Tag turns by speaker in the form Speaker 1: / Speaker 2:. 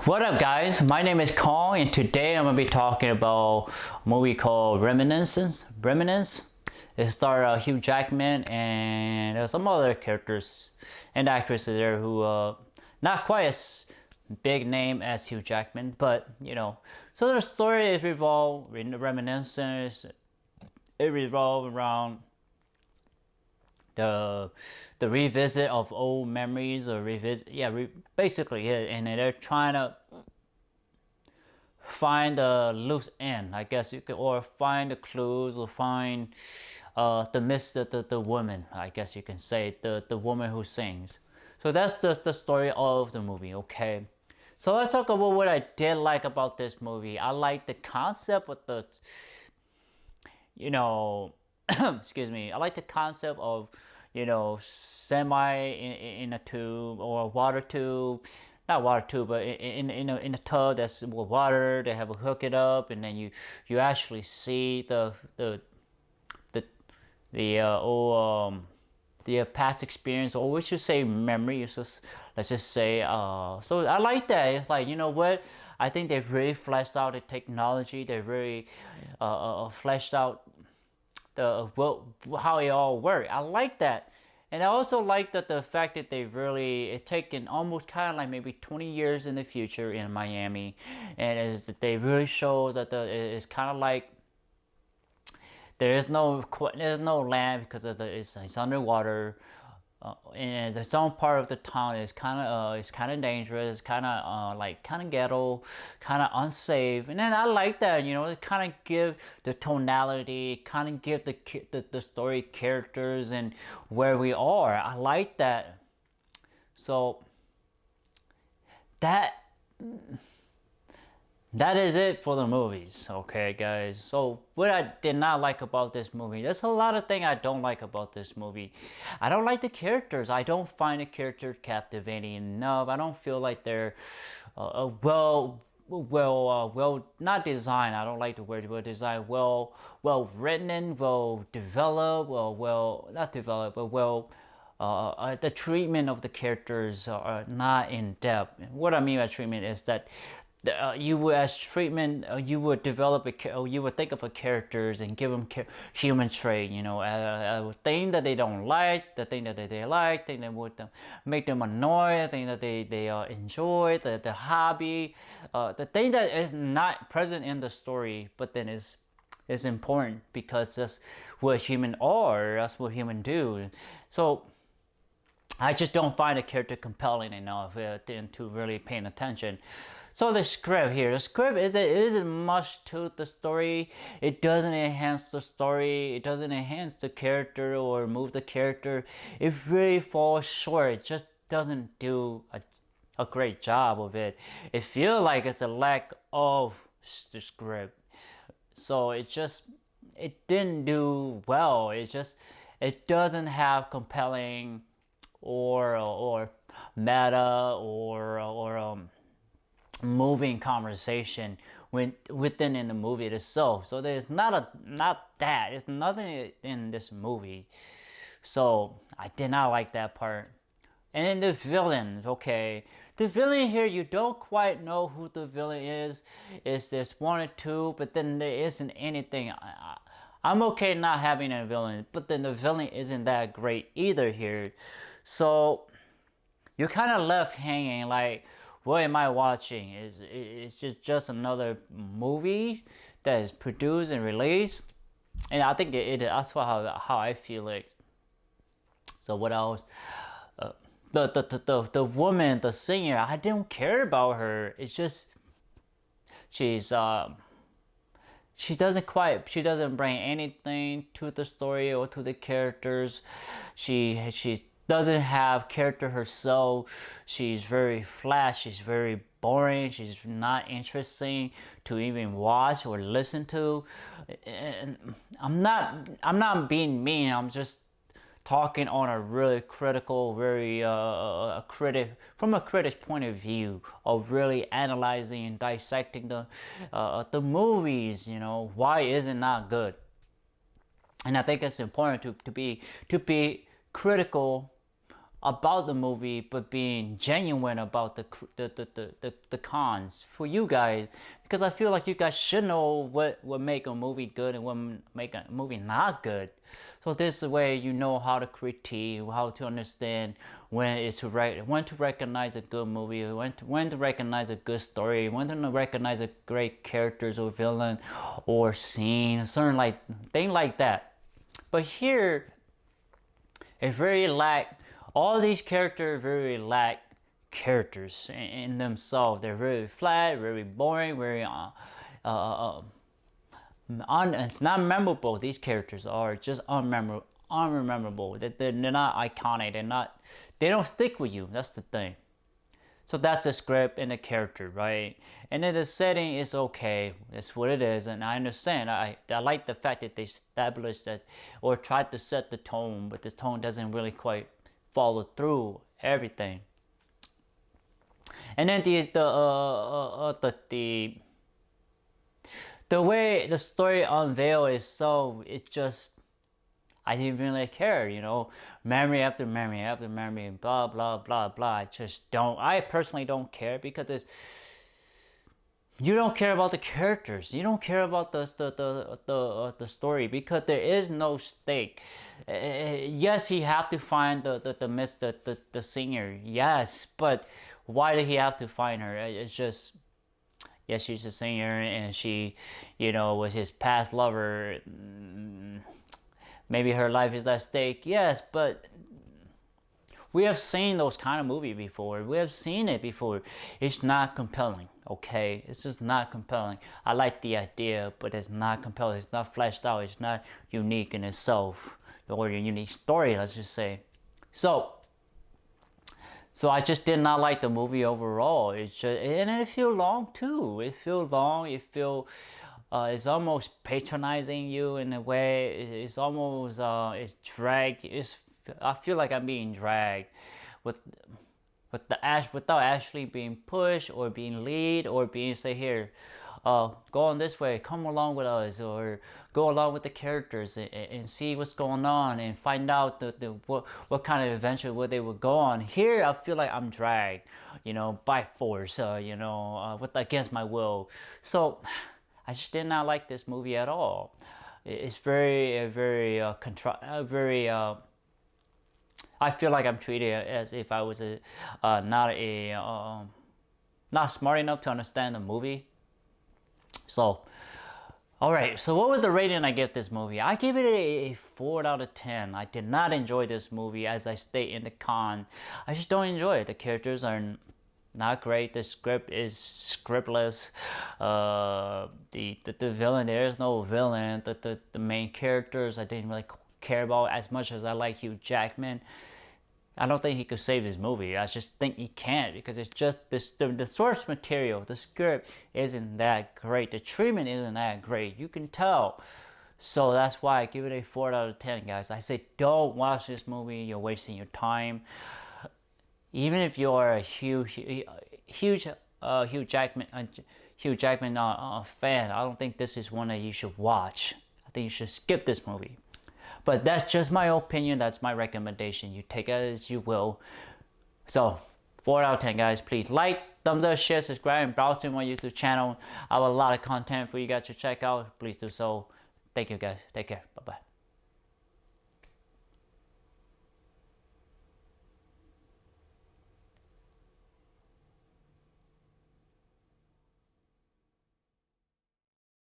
Speaker 1: What up, guys? My name is Kong, and today I'm gonna be talking about a movie called Reminiscence. It starred Hugh Jackman and there's some other characters and actresses there who not quite as big name as Hugh Jackman, but you know. So the story is revolved in Reminiscence. It revolves around the revisit of old memories or basically it, and they're trying to find a loose end, I guess you could, or find the clues, or find the woman, I guess you can say, the woman who sings. So that's the story of the movie. Okay, so let's talk about what I did like about this movie. I like the concept of the, you know, excuse me, I like the concept of, semi in a tube or a water tube, not water tube, but in a tub that's with water. They have to hook it up, and then you actually see the past experience, or we should say memory. Let's just say. So I like that. It's like, you know what? I think they've really fleshed out the technology. They've really fleshed out how it all works. I like that. And I also like that the fact that they've really taken almost kind of like maybe 20 years in the future in Miami, and is that they really show that it's kind of like there's no land because it's underwater, and some part of the town is kind of dangerous, kind of ghetto, kind of unsafe. And then I like that, it kind of give the tonality, kind of give the story characters and where we are. I like that. So that is it for the movies, okay, guys? So what I did not like about this movie, there's a lot of things I don't like about this movie. I don't like the characters. I don't find the characters captivating enough. I don't feel like they're well not designed. I don't like the word well designed. Well written and well developed. Well not developed, but the treatment of the characters are not in depth. What I mean by treatment is that you would develop you would think of a characters and give them human trait, a thing that they don't like, the thing that they like, thing that would make them annoyed, the thing that they enjoy, the hobby, the thing that is not present in the story, but then is important because that's what humans are, that's what humans do. So I just don't find a character compelling enough to really paying attention. So the script isn't much to the story. It doesn't enhance the story. It doesn't enhance the character or move the character. It really falls short. It just doesn't do a great job of it. It feels like it's a lack of the script. So it didn't do well. It doesn't have compelling or meta or moving conversation within in the movie itself. So there's not that. There's nothing in this movie. So I did not like that part. And then the villains, okay. The villain here, you don't quite know who the villain is. It's this one or two, but then there isn't anything. I'm okay not having a villain, but then the villain isn't that great either here. So you're kind of left hanging like, what am I watching? It's just another movie that is produced and released, and I think that's how I feel it. So what else? The woman, the singer, I don't care about her. It's just she doesn't bring anything to the story or to the characters. She doesn't have character herself. She's very flat. She's very boring. She's not interesting to even watch or listen to. And I'm not being mean. I'm just talking on a really critical, very from a critic point of view of really analyzing and dissecting the movies. Why is it not good? And I think it's important to be critical about the movie, but being genuine about the cons for you guys, because I feel like you guys should know what make a movie good and what make a movie not good. So this way you know how to critique, how to understand when it's when to recognize a good movie, when to recognize a good story, when to recognize a great characters or villain or scene, certain like thing like that. But here, it's very lack. All these characters very lack characters in themselves. They're very flat, very boring, very it's not memorable. These characters are just unmemorable. They're not iconic. They don't stick with you. That's the thing. So that's the script and the character, right? And then the setting is okay. That's what it is, and I understand. I like the fact that they established that or tried to set the tone, but the tone doesn't really quite follow through everything. And then the way the story unveiled is so it's just I didn't really care, memory after memory after memory, and blah blah blah blah. I personally don't care because you don't care about the characters. You don't care about the story because there is no stake. Yes, he have to find the singer. Yes, but why did he have to find her? It's just yes, she's a singer and she, was his past lover. Maybe her life is at stake. Yes, but we have seen those kind of movies before. We have seen it before. It's not compelling, okay? It's just not compelling. I like the idea, but it's not compelling. It's not fleshed out. It's not unique in itself. Or a unique story, let's just say. So I just did not like the movie overall. And it feels long too. It feels long. It's almost patronizing you in a way. It's almost it's dragged. I feel like I'm being dragged without actually being pushed or being lead or being say here, go on this way, come along with us, or go along with the characters and see what's going on and find out what kind of adventure where they would go on. Here I feel like I'm dragged, by force, against my will. So I just did not like this movie at all. It's very I feel like I'm treated as if I was not smart enough to understand the movie. So, alright, so what was the rating I give this movie? I give it a 4 out of 10. I did not enjoy this movie, as I state in the con. I just don't enjoy it. The characters are not great. The script is scriptless. The villain, there is no villain. The main characters I didn't really care about as much as I like Hugh Jackman. I don't think he could save this movie. I just think he can't because it's just the source material, the script isn't that great. The treatment isn't that great. You can tell. So that's why I give it a 4 out of 10, guys. I say don't watch this movie. You're wasting your time. Even if you're a huge Hugh Jackman fan, I don't think this is one that you should watch. I think you should skip this movie. But that's just my opinion. That's my recommendation. You take it as you will. So, 4 out of 10, guys. Please like, thumbs up, share, subscribe, and browse to my YouTube channel. I have a lot of content for you guys to check out. Please do so. Thank you, guys. Take care. Bye-bye.